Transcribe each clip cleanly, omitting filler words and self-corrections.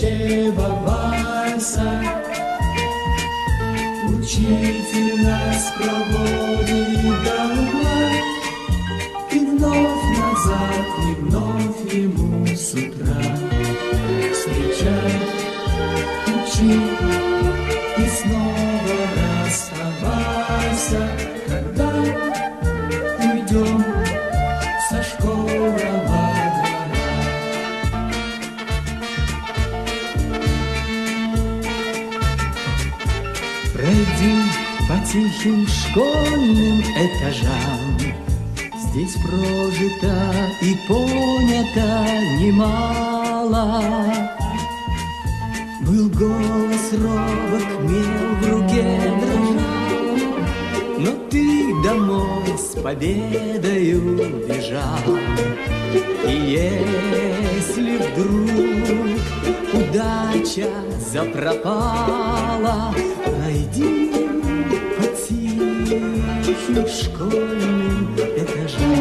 горячего вальса. Учитель нас проводит до угла, и вновь назад, и вновь ему с утра встречать, учить и снова расставайся, когда уйдем со школьного двора. Пройди по тихим школьным этажам, здесь прожито и понято немало. Был голос робок, мел в руке дрожал, но ты домой с победою бежал. И если вдруг удача запропала, пройди по тихим школьным этажам.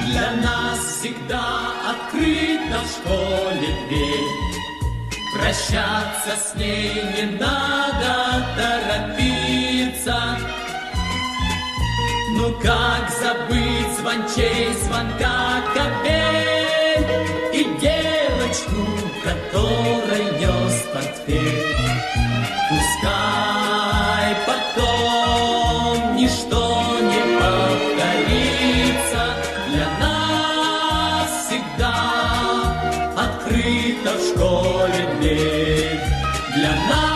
Для нас всегда открыта в школе дверь, прощаться с ней не надо торопиться. Ну как забыть звончей звонка капель и девочку, которой нес портфель? Пускай потом ничто не повторится, для нас всегда открыта в школе дверь. Для нас